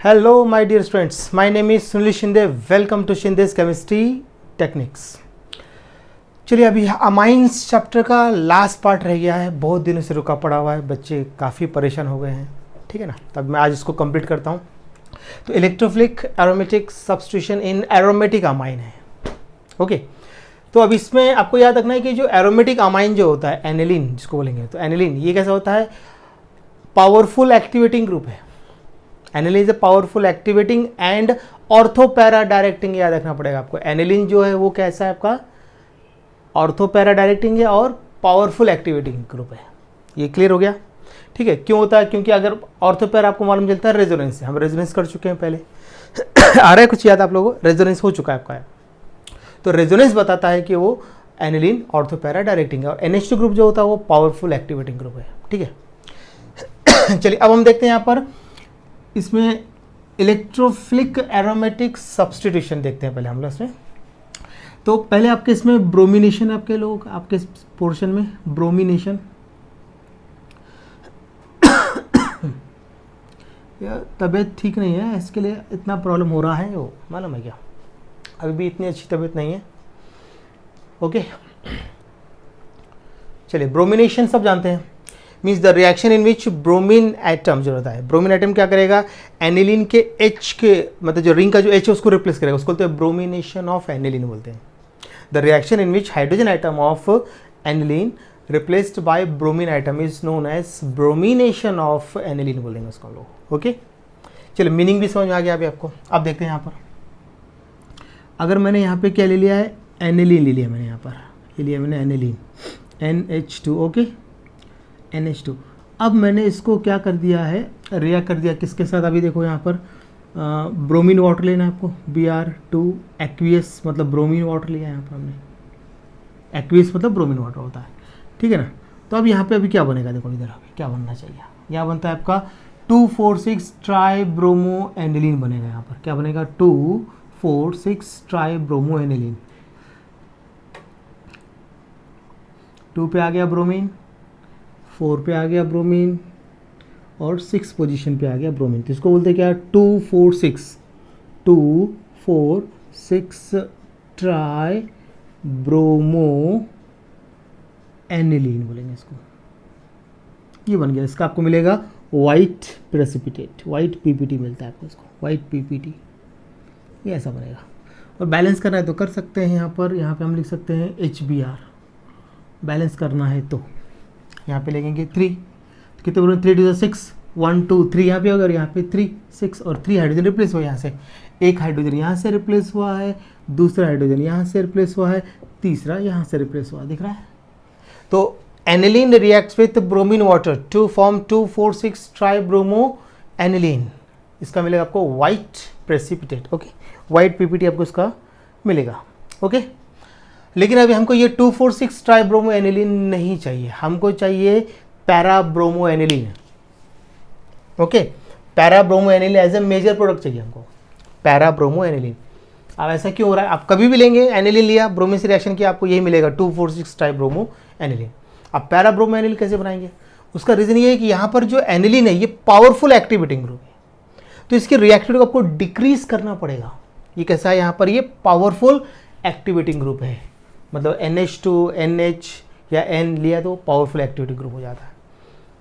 Hello my dear friends, my name is Sunil Shinde. Welcome to Shinde's Chemistry Techniques. चलिए अभी amines chapter का last part रह गया है, बहुत दिनों से रुका पड़ा हुआ है, बच्चे काफ़ी परेशान हो गए हैं, ठीक है ना। तब मैं आज इसको कंप्लीट करता हूँ। तो इलेक्ट्रोफिलिक एरोमेटिक सब्स्टिट्यूशन इन एरोमेटिक अमाइन है, ओके। तो अब इसमें आपको याद रखना है कि जो एरोमेटिक अमाइन जो होता है एनिलीन जिसको बोलेंगे, तो एनिलीन ये कैसा होता है, पावरफुल एक्टिवेटिंग ग्रुप है। Aniline is a powerful activating and ortho para directing, याद रखना पड़ेगा आपको। एनिलीन जो है वो कैसा है आपका, ऑर्थोपैरा डायरेक्टिंग है और पावरफुल एक्टिवेटिंग ग्रुप है। ये क्लियर हो गया, ठीक है। क्यों होता है, क्योंकि अगर ऑर्थोपैरा आपको मालूम चलता है रेजोनेंस से, हम रेजोनेंस कर चुके हैं पहले आ रहा है कुछ याद आप लोगों को, रेजोनेंस हो चुका है आपका। तो रेजोनेंस बताता है कि वो एनिलीन ऑर्थोपैरा डायरेक्टिंग है और NH2 ग्रुप जो होता है वो पावरफुल एक्टिवेटिंग ग्रुप है, ठीक है। चलिए अब हम देखते हैं यहाँ पर इसमें इलेक्ट्रोफिलिक एरोमेटिक सब्स्टिट्यूशन देखते हैं पहले हम लोग इसमें। तो पहले आपके इसमें ब्रोमिनेशन, आपके लोग आपके पोर्शन में ब्रोमिनेशन यार तबीयत ठीक नहीं है, इसके लिए इतना प्रॉब्लम हो रहा है, वो मालूम है क्या, अभी भी इतनी अच्छी तबीयत नहीं है, ओके। चलिए ब्रोमिनेशन सब जानते हैं, means the reaction in which bromine atom जो रहता है, ब्रोमीन एटम क्या करेगा, एनिलीन के H के मतलब जो रिंग का जो H है उसको रिप्लेस करेगा, उसको बोलते हैं ब्रोमिनेशन ऑफ एनिलीन बोलते हैं। The reaction in which hydrogen atom of aniline replaced by bromine atom is known as bromination of aniline बोलेंगे उसको हम लोग, ओके। चलिए मीनिंग भी समझ में आ गया अभी आपको। अब देखते हैं यहाँ पर, अगर मैंने यहाँ पे क्या ले लिया है, एनिलीन ले लिया मैंने, यहाँ पर ले लिया मैंने एनिलीन NH2, ओके NH2। अब मैंने इसको क्या कर दिया है, रिएक्ट कर दिया किसके साथ, अभी देखो यहाँ पर ब्रोमीन वाटर लेना है आपको, Br2 एक्वियस मतलब ब्रोमीन वाटर लिया है यहाँ पर हमने, एक्वियस मतलब ब्रोमीन वाटर होता है, ठीक है ना। तो अब यहाँ पे अभी क्या बनेगा, देखो इधर अभी क्या बनना चाहिए, यहाँ बनता है आपका 2,4,6 ट्राई ब्रोमो एनिलीन बनेगा। यहाँ पर क्या बनेगा, 2,4,6 ट्राई ब्रोमो एनिलीन। 2 पे आ गया ब्रोमीन, 4 पे आ गया ब्रोमीन और 6 पोजीशन पे आ गया ब्रोमीन। तो इसको बोलते हैं क्या, 2,4,6 ट्राई ब्रोमो एनिलीन बोलेंगे इसको। ये बन गया, इसका आपको मिलेगा वाइट प्रेसिपिटेट, वाइट PPT मिलता है आपको, इसको वाइट PPT, ये ऐसा बनेगा। और बैलेंस करना है तो कर सकते हैं, यहाँ पे हम लिख सकते हैं HBr, बैलेंस करना है तो यहाँ पे लेंगे 3, तो कितने बोले 3 to 6, 1 2 3 यहाँ पे होगा और यहाँ पे 3 6 और 3 हाइड्रोजन रिप्लेस हुआ यहाँ से, एक हाइड्रोजन यहाँ से रिप्लेस हुआ है, दूसरा हाइड्रोजन यहाँ से रिप्लेस हुआ है, तीसरा यहाँ से रिप्लेस हुआ, दिख रहा है। तो aniline reacts with bromine water to form 2,4,6 tri bromo aniline, इसका मिलेगा आपको white precipitate, okay. White PPT आपको इसका मिलेगा, ओके। लेकिन अभी हमको ये 2,4,6 ट्राई ब्रोमो एनिलीन नहीं चाहिए, हमको चाहिए para bromo aniline, okay. Para bromo aniline as a major product चाहिए हमको, पैरा ब्रोमो एनिलीन। अब ऐसा क्यों हो रहा है, आप कभी भी लेंगे एनिलीन लिया, ब्रोमीन से रिएक्शन किया, आपको यही मिलेगा 2,4,6 ट्राई ब्रोमो एनिलीन। अब पैरा ब्रोमो एनिलीन कैसे बनाएंगे, उसका रीजन ये है कि यहाँ पर जो एनिलीन है ये पावरफुल एक्टिवेटिंग ग्रुप है, तो इसकी रिएक्टिविटी को आपको डिक्रीज करना पड़ेगा। ये कैसा है, यहाँ पर ये पावरफुल एक्टिवेटिंग ग्रुप है, मतलब NH2 NH या N लिया तो पावरफुल एक्टिविटी ग्रुप हो जाता है।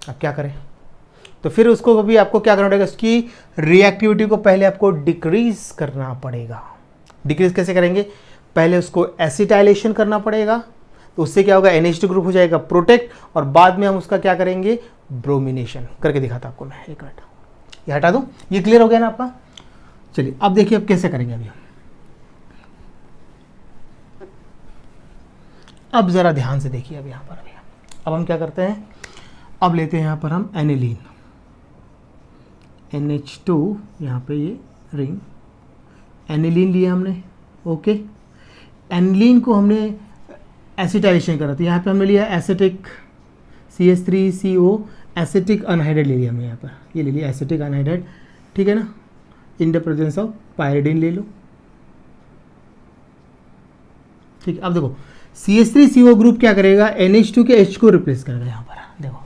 अब क्या करें, तो फिर उसको भी आपको क्या करना पड़ेगा, उसकी रिएक्टिविटी को पहले आपको डिक्रीज करना पड़ेगा। डिक्रीज कैसे करेंगे, पहले उसको एसिटाइलेशन करना पड़ेगा, तो उससे क्या होगा, NH2 ग्रुप हो जाएगा प्रोटेक्ट, और बाद में हम उसका क्या करेंगे, ब्रोमिनेशन करके दिखाता आपको मैं, एक मिनट ये हटा दूँ। ये क्लियर हो गया ना आपका। चलिए अब देखिए अब कैसे करेंगे अभी, अब ज़रा ध्यान से देखिए। अब यहाँ पर अब हम क्या करते हैं, अब लेते हैं यहाँ पर हम एनिलीन NH2, यहाँ पे ये रिंग एनिलीन लिया हमने, ओके। एनिलीन को हमने एसिटाइलेशन करा, तो यहाँ पे हमने लिया एसिटिक CH3CO एसिटिक अनहाइड्राइड ले लिया हमने, यहाँ पर ये ले लिया एसिटिक अनहाइड्राइड, ठीक है ना, in the presence of pyridine ले लो, ठीक। अब देखो CH3CO ग्रुप क्या करेगा, NH2 के H को रिप्लेस करेगा, यहाँ पर देखो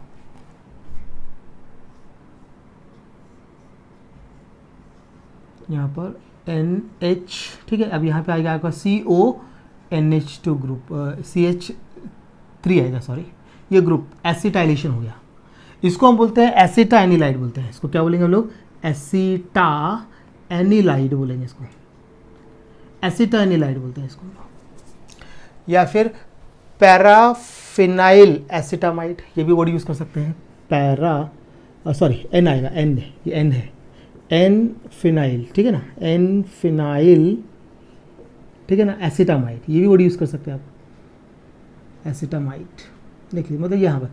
यहाँ पर NH, ठीक है। अब यहाँ पे आएगा आपका CONH2 ग्रुप, CH3 आएगा, सॉरी, ये ग्रुप एसिटाइलेशन हो गया। इसको हम बोलते हैं एसिटा एनिलाइड बोलते हैं। इसको क्या बोलेंगे हम लोग? एसिटा एनिलाइड बोलेंगे इसको, एसिटा एनिलाइड बोलते हैं इसको। या फिर पैराफिनाइल एसिटामाइड, ये भी वर्ड यूज़ कर सकते हैं। सॉरी एन आएगा, एन, ये एन है, एन फिनाइल, ठीक है ना, एन फिनाइल, ठीक है ना, एसिटामाइड, ये भी वर्ड यूज़ कर सकते हैं आप, एसिटामाइड। देख लीजिए, मतलब यहाँ पर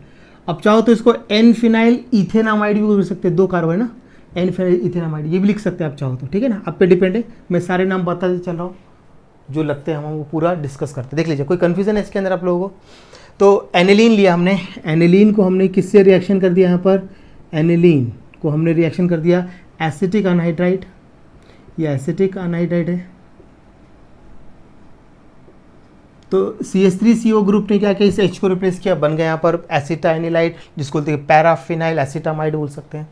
अब चाहो तो इसको एन फिनाइल इथेनामाइड भी बोल सकते हैं, 2 कार्बन है ना, एन फिनाइल इथेनामाइड, ये भी लिख सकते हैं आप चाहो तो, ठीक है ना, आप पे डिपेंड है। मैं सारे नाम बताते चल रहा हूँ, जो लगते हैं हम वो पूरा डिस्कस करते हैं। देख लीजिए, कोई कन्फ्यूजन है इसके अंदर आप लोगों को? तो एनिलीन लिया हमने, एनिलीन को हमने किससे रिएक्शन कर दिया? यहाँ पर एनिलीन को हमने रिएक्शन कर दिया एसिटिक अनहाइड्राइड, ये एसिटिक अनहाइड्राइड है। तो CH3CO ग्रुप ने क्या किया? इस H को रिप्लेस किया, बन गया यहाँ पर एसिटा एनिलाइड, जिसको बोलते हैं पैराफिनाइल एसिटामाइड बोल सकते हैं,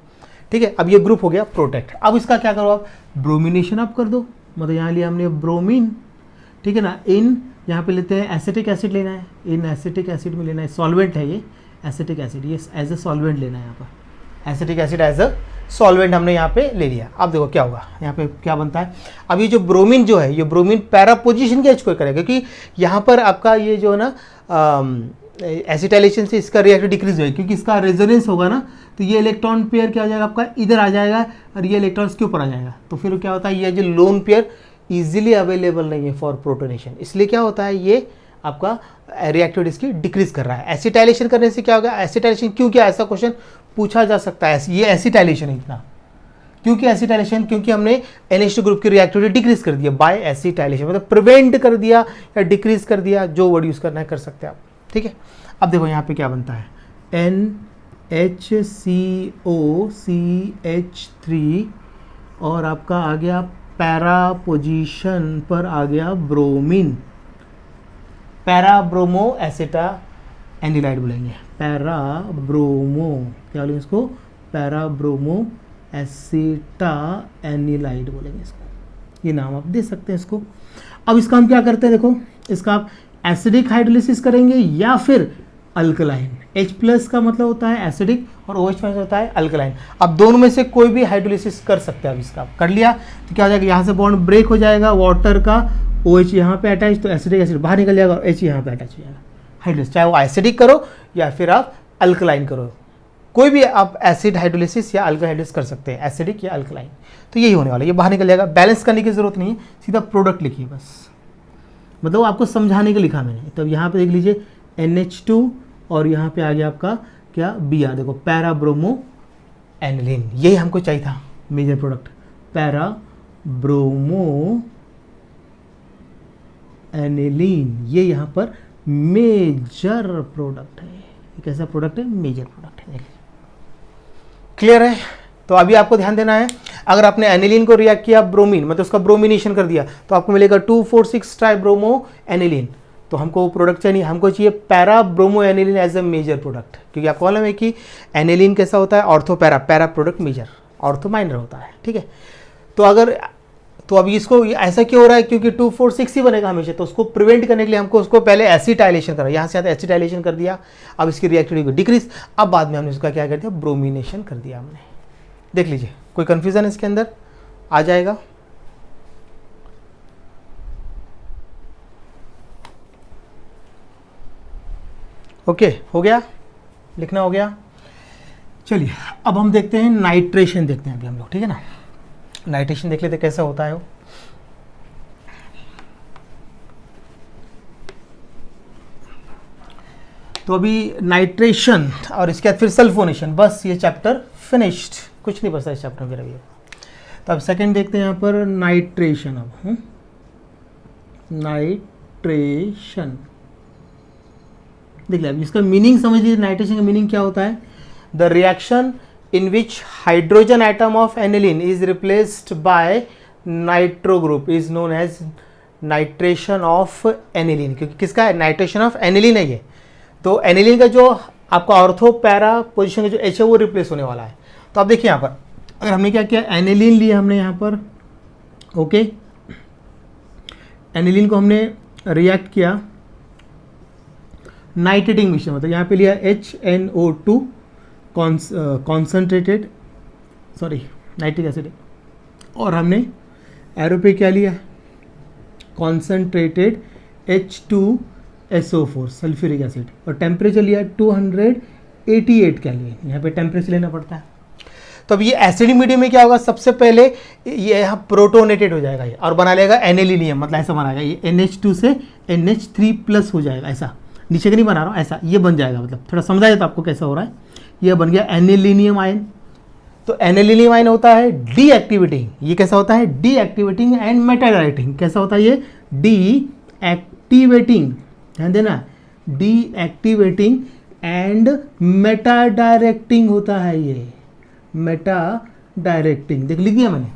ठीक है। अब ये ग्रुप हो गया प्रोटेक्ट। अब इसका क्या करो आप? ब्रोमिनेशन आप कर दो, मतलब यहाँ लिया हमने ब्रोमीन, ठीक है ना। इन यहाँ पे लेते हैं एसिटिक एसिड लेना है, इन एसिटिक एसिड में लेना है, सॉल्वेंट है ये एसिटिक एसिड, ये एज ए सॉल्वेंट लेना है। यहाँ पर acetic acid as a solvent हमने यहाँ पे ले लिया। अब देखो क्या होगा, यहाँ पे क्या बनता है। अब ये जो ब्रोमीन जो है, ये ब्रोमीन पैरा पोजीशन के H को करेगा, क्योंकि यहाँ पर आपका ये जो है ना एसिटाइलेशन से इसका रिएक्टिव डिक्रीज होगा, क्योंकि इसका रेजोनेंस होगा ना, तो ये इलेक्ट्रॉन पेयर क्या हो जाएगा आपका, इधर आ जाएगा और ये इलेक्ट्रॉन इसके ऊपर आ जाएगा। तो फिर क्या होता है, ये जो लोन पेयर इजीली अवेलेबल नहीं है फॉर प्रोटोनेशन, इसलिए क्या होता है, ये आपका रिएक्टिविटी इसकी डिक्रीज कर रहा है। एसिटाइलेशन करने से क्या होगा? एसिटाइलेशन क्यों किया, ऐसा क्वेश्चन पूछा जा सकता है। ये एसिटाइलेशन है इतना, क्योंकि एसिटाइलेशन, क्योंकि हमने NH2 ग्रुप की रिएक्टिविटी डिक्रीज कर दिया बाय एसिटाइलेशन, मतलब प्रिवेंट कर दिया या डिक्रीज कर दिया, जो वर्ड यूज करना है कर सकते हैं आप, ठीक है। अब देखो यहाँ पे क्या बनता है, NHCOCH3 और आपका आ गया पैरा पोजीशन पर आ गया ब्रोमीन, पैरा ब्रोमो एसिटा एनिलाइड बोलेंगे, पैरा ब्रोमो, क्या बोलेंगे इसको? पैरा ब्रोमो एसिटा एनिलाइड बोलेंगे इसको, ये नाम आप दे सकते हैं इसको। अब इसका हम क्या करते हैं, देखो इसका आप एसिडिक हाइड्रोलिसिस करेंगे या फिर अल्कलाइन। H+ का मतलब होता है एसिडिक और OH- होता है अल्कलाइन। अब दोनों में से कोई भी हाइड्रोलिसिस कर सकते हैं। अब इसका कर लिया तो क्या हो जाएगा, यहाँ से बॉन्ड ब्रेक हो जाएगा, वाटर का OH यहाँ पे अटैच, तो एसिडिक एसिड बाहर निकल जाएगा और H यहाँ पे अटैच हो जाएगा। हाइड्रोलिसिस चाहे वो एसिडिक करो या फिर आप अल्कलाइन करो, कोई भी आप एसिड हाइड्रोलिसिस या अल्कलाइन हाइड्रोलिसिस कर सकते हैं, एसिडिक या अल्कलाइन। तो यही होने वाला है, ये बाहर निकल जाएगा। बैलेंस करने की जरूरत नहीं है, सीधा प्रोडक्ट लिखिए बस, मतलब आपको समझाने के लिखा मैंने। तो यहाँ पे देख लीजिए NH2 और यहाँ पे आ गया आपका क्या, Br, देखो पैरा ब्रोमो एनिलीन, यही हमको चाहिए था major product, para bromo aniline, ये यहाँ पर मेजर प्रोडक्ट है। ये कैसा प्रोडक्ट है? मेजर प्रोडक्ट है। क्लियर है? तो अभी आपको ध्यान देना है, अगर आपने एनिलीन को रिएक्ट किया ब्रोमीन, मतलब उसका ब्रोमिनेशन कर दिया, तो आपको मिलेगा 2,4,6 ट्राइब्रोमो एनिलीन। तो हमको वो प्रोडक्ट चाहिए, हमको चाहिए para bromo aniline as a major product, क्योंकि आपको मालूम है कि एनिलीन कैसा होता है, ortho para, para product major, ortho minor होता है, ठीक है। तो अगर तो अभी इसको ऐसा क्यों हो रहा है, क्योंकि 2,4,6 ही बनेगा हमेशा, तो उसको प्रिवेंट करने के लिए हमको उसको पहले एसिटाइलेशन करा, यहाँ से एसिटाइलेशन कर दिया, अब इसकी रिएक्टिविटी को डिक्रीज, अब बाद में हमने उसका क्या कर दिया, ब्रोमिनेशन कर दिया हमने। देख लीजिए, कोई कंफ्यूजन इसके अंदर आ जाएगा? ओके, हो गया, लिखना हो गया। चलिए अब हम देखते हैं नाइट्रेशन, देखते हैं अभी हम लोग, ठीक है ना। नाइट्रेशन देख लेते कैसा होता है वो। तो अभी नाइट्रेशन और इसके बाद फिर सल्फोनेशन, बस ये चैप्टर फिनिश्ड, कुछ नहीं बचा इस चैप्टर में अभी। तो अब सेकंड देखते हैं यहाँ पर नाइट्रेशन। अब नाइट्रेशन देख लिया, अब इसका मीनिंग समझ लीजिए। नाइट्रेशन का मीनिंग क्या होता है? The reaction in which hydrogen atom of aniline is replaced by nitro group is known as nitration of aniline, क्योंकि किसका है? नाइट्रेशन ऑफ एनिलीन है ये। तो एनिलीन का जो आपका ऑर्थो पैरा पोजीशन का जो H है वो रिप्लेस होने वाला है। तो आप देखिए यहाँ पर अगर हमने क्या किया, एनिलीन लिया हमने यहाँ पर ओके, एनिलीन को हमने रिएक्ट किया नाइट्रेटिंग मिश्रण, मतलब यहाँ पे लिया HNO2 concentrated, sorry nitric acid, और हमने एरो पे क्या लिया, कॉन्सनट्रेटेड H2SO4 सल्फ्यूरिक एसिड, और टेम्परेचर लिया 288 केल्विन, यहाँ पे टेम्परेचर लेना पड़ता है। तो अब ये एसिडिक मीडियम में क्या होगा, सबसे पहले ये यहाँ प्रोटोनेटेड हो जाएगा ये और बना लेगा एनिलीनियम, मतलब ऐसा बनाएगा ये NH2 से NH3+ हो जाएगा, ऐसा नीचे का नहीं बना रहा हूँ, ऐसा ये बन जाएगा, मतलब थोड़ा समझा जाए तो आपको कैसा हो रहा है। ये बन गया एनिलीनियम आयन। तो एनिलीनियम आयन होता है डीएक्टिवेटिंग, ये कैसा होता है डीएक्टिवेटिंग एंड मेटा डायरेक्टिंग, कैसा होता है ये डीएक्टिवेटिंग, ध्यान देना, डीएक्टिवेटिंग एंड मेटा डायरेक्टिंग होता है ये, मेटा डायरेक्टिंग, देख लिख दिया मैंने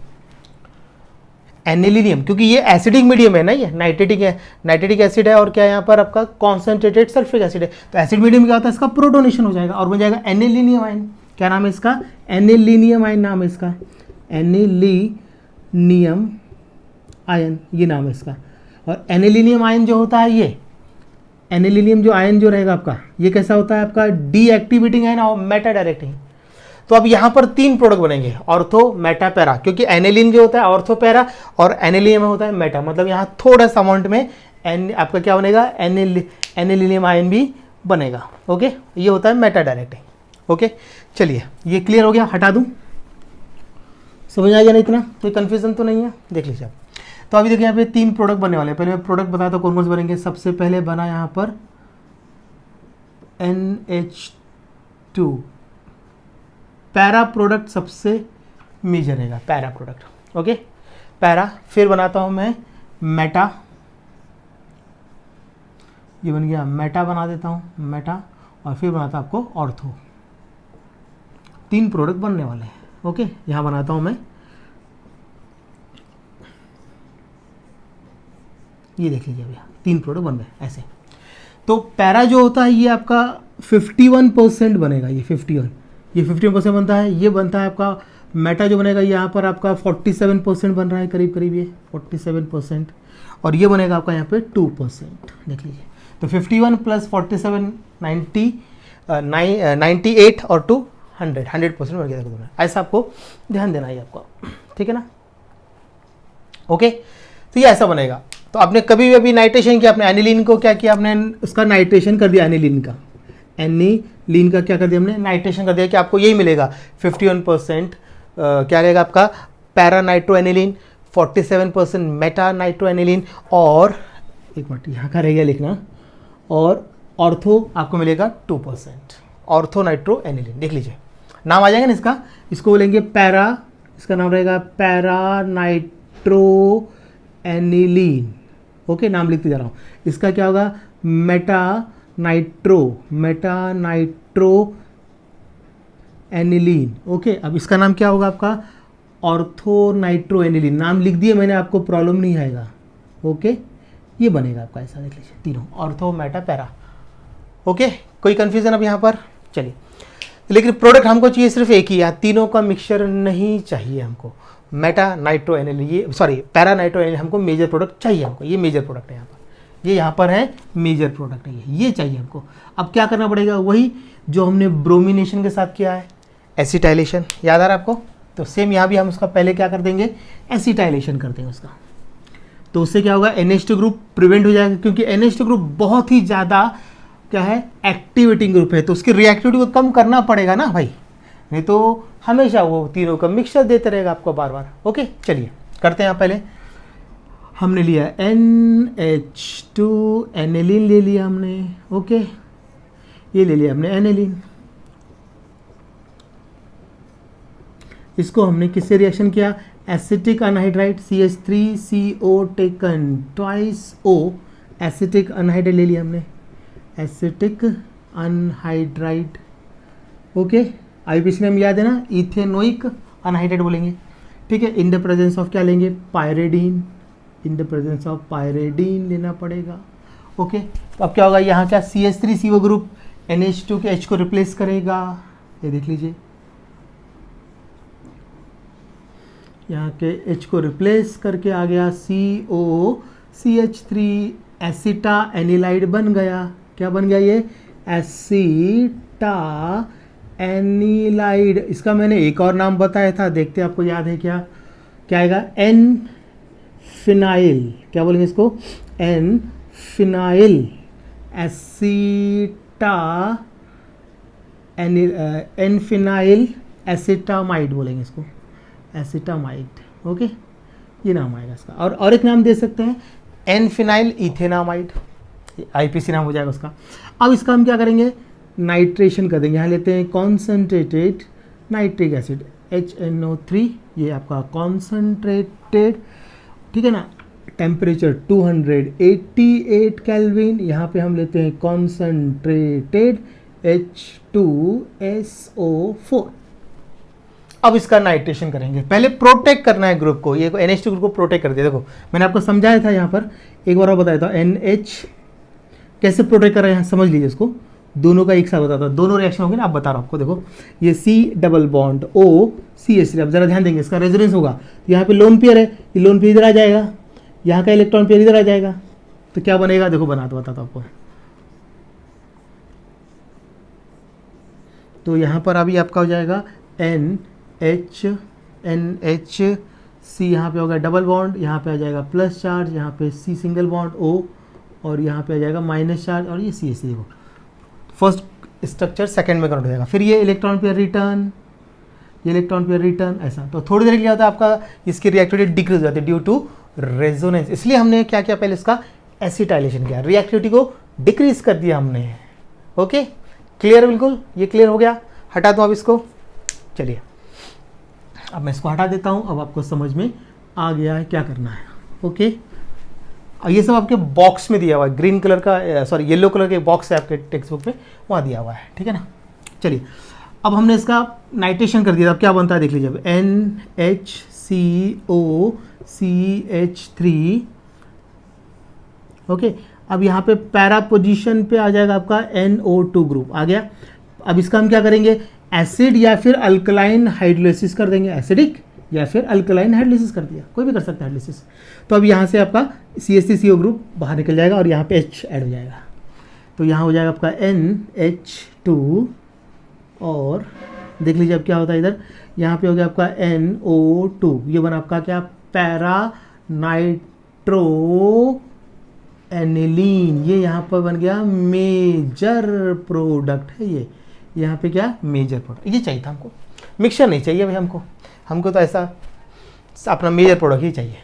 एनिलीनियम, क्योंकि ये एसिडिक मीडियम है ना, ये नाइट्रेटिक है, नाइट्रेटिक एसिड है, और क्या यहाँ पर आपका कॉन्सेंट्रेटेड सल्फ्यूरिक एसिड है, तो एसिड मीडियम क्या होता है, इसका प्रोटोनेशन हो जाएगा और बन जाएगा एनिलीनियम आयन। क्या नाम है इसका, एनिलीनियम आयन नाम है इसका, एनिलीनियम आयन ये नाम है इसका। और एनिलीनियम आयन जो होता है, ये एनिलीनियम जो आयन जो रहेगा आपका, ये कैसा होता है आपका डीएक्टिवेटिंग आयन और मेटा डायरेक्टिंग। तो अब यहाँ पर 3 प्रोडक्ट बनेंगे, ऑर्थो मेटा पैरा, क्योंकि एनिलीन जो होता है ऑर्थो पैरा और एनिलीनियम होता है मेटा, मतलब यहाँ थोड़ा सा अमाउंट में आपका क्या बनेगा, एनिलीनियम आयन भी बनेगा। ओके, ये होता है मेटा डायरेक्टिंग। ओके, चलिए ये क्लियर हो गया, हटा दूँ, समझ आ गया ना, इतना कोई कन्फ्यूजन तो नहीं है, देख लीजिए आप। तो अभी देखिए यहाँ पे 3 प्रोडक्ट बनने वाले हैं, पहले मैं प्रोडक्ट बताया था कौन कौन से बनेंगे। सबसे पहले बना यहाँ पर NH2, पैरा प्रोडक्ट सबसे मेजर रहेगा, पैरा प्रोडक्ट। ओके, पैरा, फिर बनाता हूँ मैं मेटा, ये बन गया मेटा, बना देता हूँ मेटा, और फिर बनाता हूँ आपको ऑर्थो। 3 प्रोडक्ट बनने वाले हैं। ओके, यहाँ बनाता हूँ मैं, ये देख लीजिए भैया 3 प्रोडक्ट बन गए ऐसे। तो पैरा जो होता है ये आपका 51% बनेगा, ये 51% बनता है। ये बनता है आपका मेटा जो बनेगा, यहाँ पर आपका 47% बन रहा है, करीब करीब ये 47%, और ये बनेगा आपका यहाँ पे 2%, देख लीजिए। तो 51 + 47 98 और 2 100% बन गया, ऐसा आपको ध्यान देना है आपको, ठीक है ना। ओके, तो ये ऐसा बनेगा। तो आपने कभी भी अभी नाइट्रेशन किया, आपने एनिलीन को क्या किया, आपने उसका नाइट्रेशन कर दिया, एनिलीन का क्या कर दिया हमने, नाइट्रेशन कर दिया, कि आपको यही मिलेगा 51% क्या रहेगा आपका para nitro aniline, 47% Meta nitro aniline, और एक मिनट यहाँ का रह गया लिखना, और ऑर्थो आपको मिलेगा 2%, ऑर्थो नाइट्रो एनिलीन, देख लीजिए नाम आ जाएगा ना इसका, इसको बोलेंगे पैरा, इसका नाम रहेगा पैरा नाइट्रो एनिलीन। ओके, नाम लिखते जा रहा हूँ, इसका क्या होगा मेटा नाइट्रो एनिलीन। ओके, अब इसका नाम क्या होगा आपका ऑर्थो नाइट्रो एनिलीन, नाम लिख दिए मैंने, आपको प्रॉब्लम नहीं आएगा। ओके, ये बनेगा आपका ऐसा, देख लीजिए तीनों ऑर्थो मेटा पैरा। ओके, कोई कंफ्यूजन अब यहाँ पर, चलिए। लेकिन प्रोडक्ट हमको चाहिए सिर्फ एक ही, यहाँ तीनों का मिक्सचर नहीं चाहिए हमको, मेटा नाइट्रो एनिलीन, ये सॉरी पैरा नाइट्रो एनिलीन हमको मेजर प्रोडक्ट चाहिए हमको, ये मेजर प्रोडक्ट है यहाँ पर, ये यहाँ पर है मेजर प्रोडक्ट है, ये चाहिए हमको। अब क्या करना पड़ेगा, वही जो हमने ब्रोमिनेशन के साथ किया है, एसिटाइलेशन, याद आ रहा है आपको। तो सेम यहाँ भी हम उसका पहले क्या कर देंगे, एसिटाइलेशन कर देंगे उसका। तो उससे क्या होगा, NH2 ग्रुप प्रिवेंट हो जाएगा, क्योंकि NH2 ग्रुप बहुत ही ज़्यादा क्या है एक्टिवेटिंग ग्रुप है, तो उसकी रिएक्टिविटी को कम करना पड़ेगा ना भाई, नहीं तो हमेशा वो तीनों का मिक्सचर देते रहेगा आपको बार बार। ओके, चलिए करते हैं। यहाँ पहले हमने लिया NH2 एनिलीन ले लिया हमने। ओके, ये ले लिया हमने एनिलीन, इसको हमने किससे रिएक्शन किया, acetic anhydride CH3CO taken twice O, acetic anhydride ले लिया हमने, acetic anhydride. Okay, IUPAC name याद है ना, इथेनोइक अनहाइड्राइड बोलेंगे, ठीक है। इन द प्रेजेंस ऑफ क्या लेंगे, pyridine, in the presence of pyridine लेना पड़ेगा। ओके, तो अब क्या होगा, यहाँ क्या CH3CO ग्रुप NH2 के H को रिप्लेस करेगा, ये देख लीजिए, यहाँ के H को रिप्लेस करके आ गया COCH3 एसिटा एनिलाइड बन गया। क्या बन गया ये? एसिटा एनिलाइड। इसका मैंने एक और नाम बताया था, देखते हैं आपको याद है क्या? क्या आएगा? N phenyl. क्या बोलेंगे इसको? N phenyl aceta N phenyl acetamide बोलेंगे इसको, एसिटामाइड। ओके, ये नाम आएगा इसका। और एक नाम दे सकते हैं, एन फिनाइल इथेनामाइड, आईपीसी नाम हो जाएगा उसका। अब इसका हम क्या करेंगे? नाइट्रेशन कर देंगे। यहाँ लेते हैं कॉन्सनट्रेटेड नाइट्रिक एसिड HNO3, ये आपका कॉन्सनट्रेटेड, ठीक है ना। Temperature 288 kelvin. यहाँ पे हम लेते हैं कॉन्सनट्रेटेड H2SO4। अब इसका नाइट्रेशन करेंगे। पहले प्रोटेक्ट करना है ग्रुप को, ये NH2 ग्रुप को प्रोटेक्ट कर दिया। देखो मैंने आपको समझाया था यहाँ पर, एक बार और बताया था NH कैसे प्रोटेक्ट कर रहे हैं, समझ लीजिए इसको। दोनों का एक साथ बताता, दोनों रिएक्शन होंगे ना, आप बता रहा हूँ आपको। देखो ये C double bond O CH3, अब जरा ध्यान देंगे, इसका रेजोनेंस होगा। तो यहाँ पे लोन पेयर है, ये लोन पेयर इधर आ जाएगा, यहाँ का इलेक्ट्रॉन पेयर इधर आ जाएगा, तो क्या बनेगा? देखो बताता हूँ आपको। तो यहाँ पर अभी आपका हो जाएगा NH C, यहाँ पे होगा डबल बॉन्ड, यहाँ पे आ जाएगा प्लस चार्ज, यहाँ पे C सिंगल बॉन्ड O, और यहाँ पे आ जाएगा माइनस चार्ज, और ये CH3। देखो फर्स्ट स्ट्रक्चर सेकंड में कन्वर्ट हो जाएगा। फिर ये इलेक्ट्रॉन पेयर रिटर्न, ये इलेक्ट्रॉन पेयर रिटर्न, ऐसा। तो थोड़ी देर के लिए होता है आपका, इसकी रिएक्टिविटी डिक्रीज हो जाती है ड्यू टू रेजोनेंस। इसलिए हमने क्या किया? पहले इसका एसिटाइलेशन किया, रिएक्टिविटी को डिक्रीज कर दिया हमने। Okay, clear? बिल्कुल, ये क्लियर हो गया। हटा दूँ अब इसको। चलिए अब मैं इसको हटा देता हूँ। अब आपको समझ में आ गया है क्या करना है। ओके, ये सब आपके बॉक्स में दिया हुआ है, ग्रीन कलर का, सॉरी येलो कलर के बॉक्स है आपके टेक्स्ट बुक में, वहाँ दिया हुआ है, ठीक है ना। चलिए अब हमने इसका नाइट्रेशन कर दिया, अब क्या बनता है देख लीजिए। अब NHCOCH3। ओके, अब यहाँ पे पैरा पोजीशन पे आ जाएगा आपका NO2 ग्रुप आ गया। अब इसका हम क्या करेंगे? एसिड या फिर अल्कलाइन हाइड्रोलिसिस कर देंगे, एसिडिक या फिर अल्कलाइन हाइड्रोलिसिस कर दिया, कोई भी कर सकता है हाइड्रोलिसिस। तो अब यहाँ से आपका CH3CO ग्रुप बाहर निकल जाएगा और यहाँ पे H ऐड हो जाएगा। तो यहाँ हो जाएगा आपका NH2, और देख लीजिए अब क्या होता है इधर, यहाँ पे हो गया आपका NO2, ये बना आपका क्या? Para nitro aniline. ये यहाँ पर बन गया मेजर प्रोडक्ट है, ये यहाँ पे क्या? Major product. ये चाहिए था हमको, मिक्सचर नहीं चाहिए भाई हमको तो ऐसा अपना मेजर प्रोडक्ट ही चाहिए।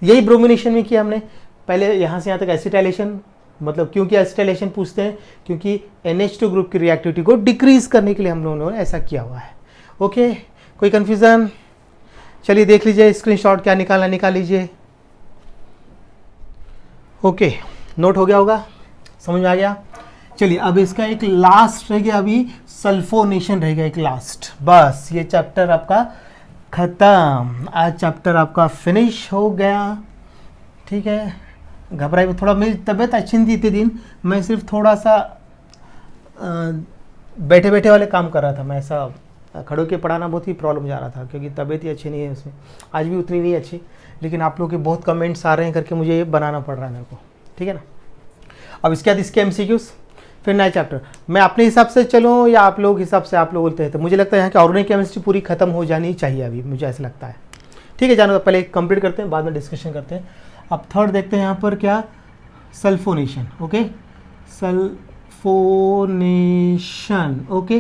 यही ब्रोमिनेशन में किया हमने। पहले यहाँ से यहाँ तक एसिटाइलेशन, मतलब क्योंकि एसिटाइलेशन पूछते हैं, क्योंकि NH2 ग्रुप की रिएक्टिविटी को डिक्रीज करने के लिए हम लोगों ने ऐसा किया हुआ है। ओके, कोई कन्फ्यूज़न? चलिए देख लीजिए, स्क्रीनशॉट क्या निकालना निकाल लीजिए। ओके, नोट हो गया होगा, समझ में आ गया। चलिए अब इसका एक लास्ट रह गया, अभी सल्फोनेशन रह गया एक लास्ट। बस ये चैप्टर आपका खत्म, आज चैप्टर आपका फिनिश हो गया, ठीक है। घबराई, थोड़ा मेरी तबीयत अच्छी नहीं थी इतने दिन, मैं सिर्फ थोड़ा सा बैठे बैठे वाले काम कर रहा था। मैं ऐसा खड़े के पढ़ाना बहुत ही प्रॉब्लम जा रहा था, क्योंकि तबीयत ही अच्छी नहीं है उसमें, आज भी उतनी नहीं अच्छी, लेकिन आप लोग के बहुत कमेंट्स आ रहे हैं करके मुझे ये बनाना पड़ रहा है मेरे को, ठीक है ना। अब इसके बाद इसके MCQs, फिर नया चैप्टर। मैं अपने हिसाब से चलूँ या आप लोग हिसाब से? आप लोग बोलते हैं तो मुझे लगता है यहाँ की ऑर्गेनिक केमिस्ट्री पूरी खत्म हो जानी चाहिए अभी, मुझे ऐसा लगता है, ठीक है। जानो पहले कंप्लीट करते हैं, बाद में डिस्कशन करते हैं। अब थर्ड देखते हैं यहाँ पर क्या? सल्फोनेशन। Okay, sulphonation. ओके,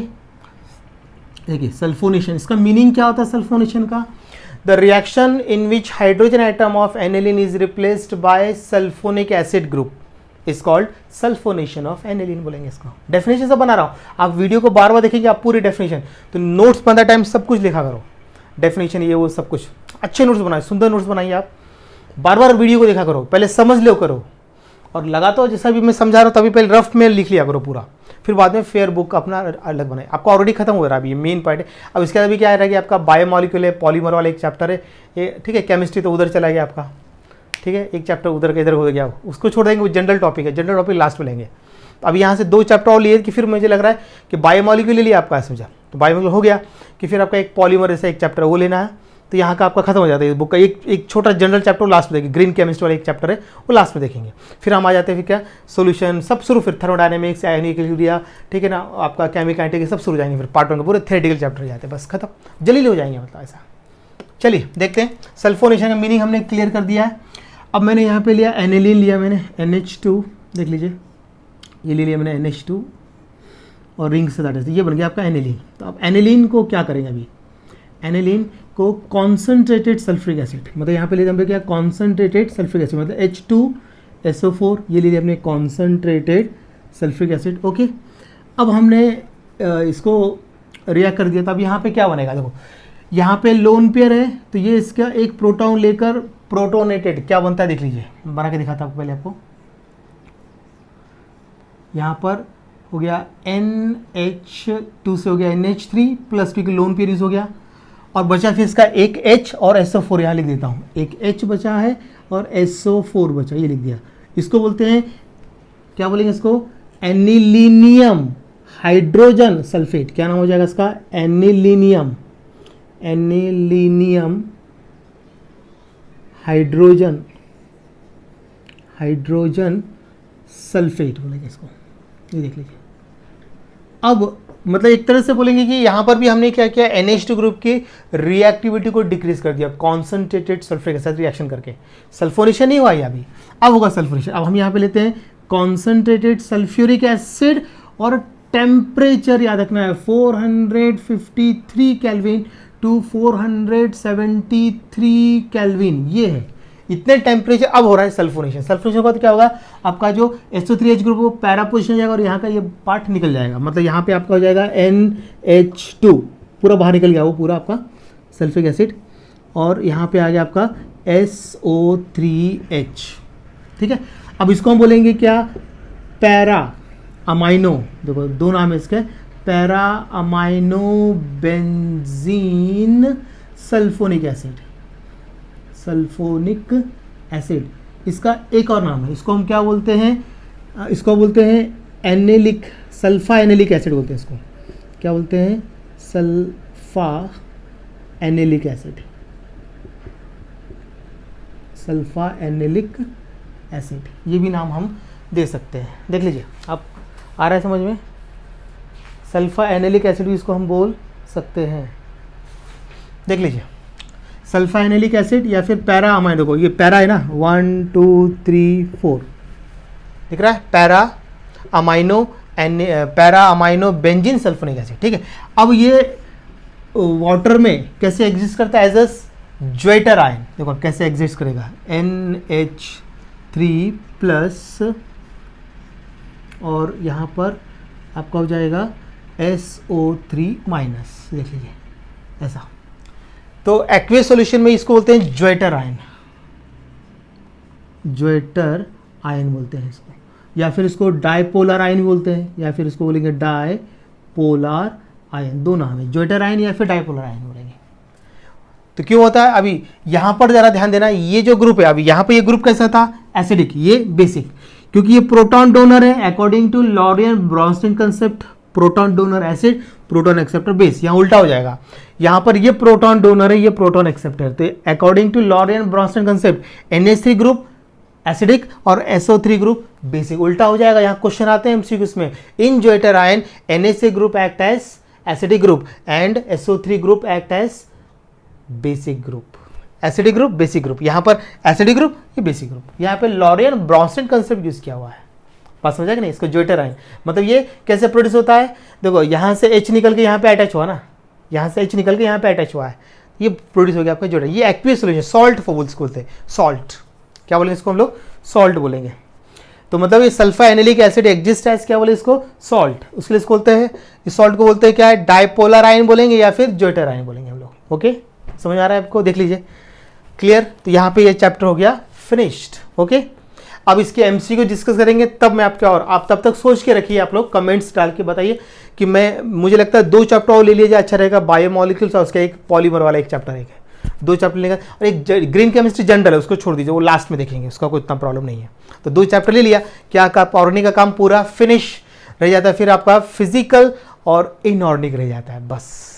देखिए सल्फोनेशन, इसका मीनिंग क्या होता है सल्फोनेशन का? The reaction in which hydrogen atom of aniline is replaced by sulphonic acid group is called sulphonation of aniline बोलेंगे इसको। डेफिनेशन सब बना रहा हूँ, आप वीडियो को बार बार देखेंगे, आप पूरी डेफिनेशन, तो नोट्स बनता टाइम सब कुछ लिखा करो, डेफिनेशन ये वो सब कुछ। अच्छे नोट्स बनाए, सुंदर नोट्स बनाइए, आप बार बार वीडियो को देखा करो, पहले समझ लो करो, और लगातार जैसा भी मैं समझा रहा हूँ तभी पहले रफ में लिख लिया करो पूरा, फिर बाद में फेयर बुक अपना अलग बनाए। आपका ऑलरेडी खत्म हो रहा है अभी, ये मेन पार्ट है। अब इसके बाद अभी क्या रहेगा आपका? बायोमॉलिक्यूल है, पॉलीमर वाला एक चैप्टर है ये, ठीक है। केमिस्ट्री तो उधर चला गया आपका, ठीक है, एक चैप्टर उधर का इधर हो गया, उसको छोड़ देंगे, वो जनरल टॉपिक है, जनरल टॉपिक लास्ट में लेंगे। तो अब यहाँ से 2 चैप्टर और लिए कि फिर मुझे लग रहा है कि बायोमॉलिक्यूल ले लिया आपका समझा, तो बायोमॉलिक्यूल हो गया कि फिर आपका एक पॉलीमर जैसा एक चैप्टर वो लेना है, तो यहाँ का आपका खत्म हो जाता है बुक का। एक छोटा जनरल चैप्टर लास्ट में देखेंगे, ग्रीन केमिस्ट्री वाला एक चैप्टर है वो लास्ट में देखेंगे। फिर हम आ जाते हैं फिर क्या, सोल्यूशन सब शुरू, फिर थर्मोडायनेमिक्स, आयोनिक यूरिया, ठीक है ना, आपका केमिकल सब शुरू हो जाएंगे। फिर पार्ट 1 के पूरे थ्योरेटिकल चैप्टर हो जाते हैं, बस खत्म, जल्दी हो जाएंगे मतलब ऐसा। चलिए देखते हैं, सल्फोनेशन का मीनिंग हमने क्लियर कर दिया है। अब मैंने यहाँ पे लिया एनिलीन, लिया मैंने NH2, देख लीजिए ये ले लिया मैंने NH2 और रिंग से दैट ये बन गया आपका एनिलीन। तो अब एनिलीन को क्या करेंगे, अभी एनिलीन को कॉन्सेंट्रेटेड सल्फ्रिक एसिड, मतलब यहाँ पे ले हमने क्या, कॉन्सेंट्रेटेड सल्फ्रिक एसिड, मतलब H2SO4 ये ले लिया हमने कॉन्सेंट्रेटेड सल्फ्रिक एसिड। ओके, अब हमने इसको रिएक्ट कर दिया, तो अब यहाँ पे क्या बनेगा, देखो यहाँ पे लोन पेयर है, तो ये इसका एक प्रोटॉन लेकर प्रोटोनेटेड क्या बनता है देख लीजिए, बना के दिखाता हूँ पहले आपको। यहाँ पर हो गया NH2 से हो गया NH3 प्लस 2 की लोन पेयर यूज हो गया, और बचा फिर इसका एक H और SO4 यहाँ लिख देता हूँ, एक H बचा है और SO4 बचा, ये लिख दिया। इसको बोलते हैं, क्या बोलेंगे इसको, एनिलीनियम हाइड्रोजन सल्फेट। क्या नाम हो जाएगा इसका, एनिलीनियम हाइड्रोजन सल्फेट बोलेंगे इसको, ये देख लीजिए। अब मतलब एक तरह से बोलेंगे कि यहाँ पर भी हमने क्या किया, NH2 ग्रुप की रिएक्टिविटी को डिक्रीज कर दिया कॉन्सेंट्रेटेड सल्फ्रिक एसिड रिएक्शन करके। सल्फोनेशन नहीं हुआ है अभी, अब होगा सल्फोनेशन। अब हम यहाँ पे लेते हैं कॉन्सेंट्रेटेड सल्फ्यूरिक एसिड, और टेम्परेचर याद रखना है 453 केल्विन टू 473 केल्विन, ये है इतने टेम्परेचर। अब हो रहा है सल्फोनेशन। सल्फोनेशन के बाद क्या होगा, आपका जो SO3H ग्रुप वो पैरा पोजिशन जाएगा और यहाँ का ये पार्ट निकल जाएगा, मतलब यहाँ पे आपका हो जाएगा NH2 पूरा बाहर निकल गया वो पूरा आपका सल्फ्रिक एसिड, और यहाँ पे आ गया आपका SO3H, ठीक है। अब इसको हम बोलेंगे क्या, पैरा अमाइनो, देखो दो नाम है इसके, para amino benzene sulphonic acid, इसका एक और नाम है, इसको हम क्या बोलते हैं, इसको बोलते हैं एनिलिक, सल्फा एनिलिक एसिड बोलते हैं इसको, क्या बोलते हैं, सल्फा एनिलिक एसिड, सल्फा एनिलिक एसिड, ये भी नाम हम दे सकते हैं। देख लीजिए आप, आ रहा है समझ में, सल्फा एनिलिक एसिड भी इसको हम बोल सकते हैं। देख लीजिए सल्फा एनिलिक एसिड या फिर पैरा अमाइनो, को ये पैरा है ना, 1 2 3 4 दिख रहा है, para amino benzene sulphonic acid, ठीक है। अब ये वाटर में कैसे एग्जिस्ट करता है, एज अ ज्वेटर आयन, देखो कैसे एग्जिस्ट करेगा, NH3 प्लस और यहाँ पर आपका हो जाएगा SO3 माइनस, देख लीजिए ऐसा। तो एक्वियस सॉल्यूशन में इसको बोलते हैं ज्वेटर आयन, ज्वेटर आयन बोलते हैं इसको, या फिर इसको डाइपोलर आयन बोलते हैं, या फिर इसको बोलेंगे डाइपोलर आयन, दो नाम है, ज्वेटर आयन या फिर डाइपोलर आयन बोलेंगे। तो क्यों होता है, अभी यहां पर जरा ध्यान देना, ये जो ग्रुप है, अभी यहां पर ये ग्रुप कैसा था, एसिडिक, ये बेसिक, क्योंकि ये प्रोटॉन डोनर है according to Lowry Bronsted concept, proton donor acid, proton acceptor base, यहाँ उल्टा हो जाएगा, यहाँ पर ये प्रोटॉन डोनर है, ये प्रोटॉन एक्सेप्टर, तो according to Lowry Bronsted concept NH3 group acidic और SO3 ग्रुप बेसिक, उल्टा हो जाएगा। यहाँ क्वेश्चन आते हैं MCQs में, in zwitter ion NH3 group act as acidic group and SO3 group act as basic group, acidic group basic group, यहाँ पर एसिडिक ग्रुप ये बेसिक ग्रुप, यहाँ पे लॉरियन ब्रॉन्स्टीन कंसेप्ट यूज किया हुआ है, बात समझा कि नहीं, इसको ज्वेटर आयन मतलब ये कैसे प्रोड्यूस होता है, देखो यहाँ से H निकल के यहाँ पे अटैच हुआ ना, यहाँ से H निकल के यहाँ पे अटैच हुआ है, ये प्रोड्यूस हो गया आपका ज्वेटर, ये एक्वियस सॉल्यूशन, सॉल्ट फॉर्मूल्स बोलते हैं, सॉल्ट, क्या बोलेंगे इसको हम लोग, सॉल्ट बोलेंगे। तो मतलब ये सल्फा एनिलिक एसिड एग्जिस्ट है, क्या बोले इसको, सॉल्ट, उसके लिए इसको बोलते हैं, इस सॉल्ट को बोलते हैं क्या है, डाइपोलर आयन बोलेंगे या फिर ज्वेटर आयन बोलेंगे हम लोग। ओके, समझ आ रहा है आपको, देख लीजिए क्लियर। तो यहाँ पे ये चैप्टर हो गया फिनिश्ड। ओके, अब इसके एमसी को डिस्कस करेंगे, तब मैं आपके, और आप तब तक सोच के रखिए, आप लोग कमेंट्स डाल के बताइए कि मुझे लगता है 2 चैप्टर और ले लीजिए, अच्छा रहेगा, बायोमोलिक्यूल्स और उसका एक पॉलीमर वाला एक चैप्टर है, 2 चैप्टर लेगा, और एक ग्रीन केमिस्ट्री जनरल है, उसको छोड़ दीजिए, वो लास्ट में देखेंगे, उसका कोई इतना प्रॉब्लम नहीं है। तो 2 चैप्टर ले लिया, क्या आपका ऑर्गेनिक का काम पूरा फिनिश रह जाता है, फिर आपका फिजिकल और इनऑर्गेनिक रह जाता है, बस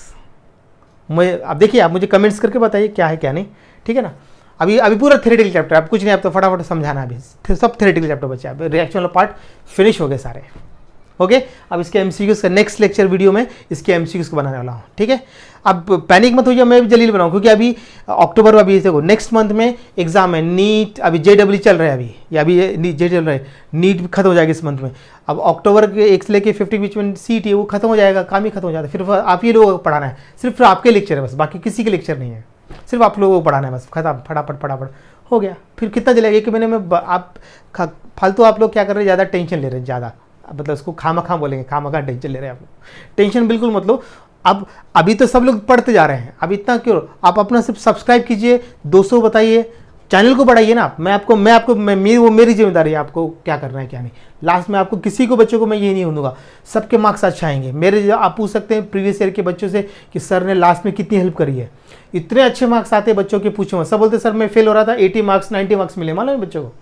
मैं अब देखिए, आप मुझे कमेंट्स करके बताइए क्या है क्या नहीं, ठीक है ना। अभी अभी पूरा थ्योरेटिकल चैप्टर, अब कुछ नहीं, आप तो फटाफट समझाना, अभी सब थ्योरेटिकल चैप्टर बचे, अब रिएक्शन वाला पार्ट फिनिश हो गए सारे। ओके, अब इसके एमसीक्यूज का नेक्स्ट लेक्चर वीडियो में इसके एमसीक्यूज को बनाने वाला हूँ, ठीक है। अब पैनिक मत होइए, मैं भी जल्दी बनाऊँ, क्योंकि अभी अक्टूबर में, अभी देखो नेक्स्ट मंथ में एग्जाम है, नीट, अभी JEE चल रहा है अभी, या अभी जे चल रहा है, नीट खत्म हो जाएगी इस मंथ में। अब अक्टूबर के 1 से लेके 50 के बीच में CET है, वो खत्म हो जाएगा, काम ही खत्म हो जाता है, फिर आप ही लोगों को पढ़ाना है, सिर्फ आपके लेक्चर है बस, बाकी किसी के लेक्चर नहीं है, सिर्फ आप लोगों को पढ़ाना है बस, खत्म, फटाफट फटाफट हो गया। फिर कितना चलेगा 1 महीने में, आप फालतू आप लोग क्या कर रहे हैं, ज़्यादा टेंशन ले रहे हैं, ज़्यादा, मतलब उसको खामा बोलेंगे, खामा टेंशन ले रहे हैं आप लोग। टेंशन बिल्कुल मत लो। अब अभी तो सब लोग पढ़ते जा रहे हैं, अब इतना क्यों, आप अपना सिर्फ सब्सक्राइब कीजिए, दोस्तों को बताइए, चैनल को बढ़ाइए ना। वो मेरी जिम्मेदारी है आपको क्या करना है क्या नहीं। लास्ट में आपको किसी को बच्चों को मैं ये नहीं दूंगा, सबके मार्क्स अच्छा आएंगे मेरे। आप पूछ सकते हैं प्रीवियस ईयर के बच्चों से कि सर ने लास्ट में कितनी हेल्प करी है, इतने अच्छे मार्क्स आते हैं बच्चों के, पूछो सब बोलते सर मैं फेल हो रहा था, 80 मार्क्स 90 मार्क्स मिले, मालूम है बच्चों को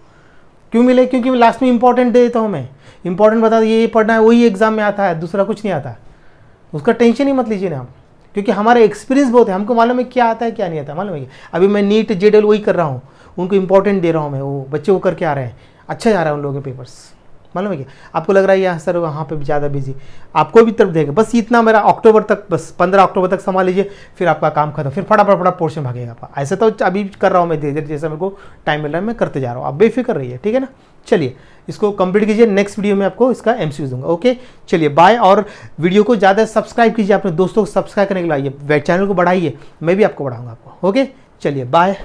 क्यों मिले, क्योंकि मैं लास्ट में इंपॉर्टेंट दे देता हूँ, मैं इंपॉर्टेंट बता ये पढ़ना है, वही एग्जाम में आता है, दूसरा कुछ नहीं आता, उसका टेंशन ही मत लीजिए ना आप, क्योंकि हमारा एक्सपीरियंस बहुत है, हमको मालूम है क्या आता है क्या नहीं आता, मालूम है। अभी मैं नीट JEE वही कर रहा हूँ, उनको इंपॉर्टेंट दे रहा हूँ मैं, वो बच्चे वो करके आ रहे हैं, अच्छा जा रहा है उन लोगों के पेपर्स, मालूम है क्या। आपको लग रहा है यार सर वहाँ पे भी ज़्यादा बिजी, आपको भी तरफ देगा, बस इतना मेरा अक्टूबर तक, बस 15 अक्टूबर तक संभाल लीजिए, फिर आपका काम खत्म, फिर फटाफट पोर्शन भागेगा आपका। ऐसे तो अभी कर रहा हूँ मैं, धीरे धीरे जैसा मेरे को टाइम मिल रहा है मैं करते जा रहा हूँ, आप बेफिक्र रहिए, ठीक है ना। चलिए इसको कंप्लीट कीजिए, नेक्स्ट वीडियो में आपको इसका एमसीक्यू दूंगा। ओके चलिए बाय, और वीडियो को ज़्यादा सब्सक्राइब कीजिए, अपने दोस्तों को सब्सक्राइब करने के लिए चैनल को बढ़ाइए, मैं भी आपको बढ़ाऊंगा आपको। ओके चलिए बाय।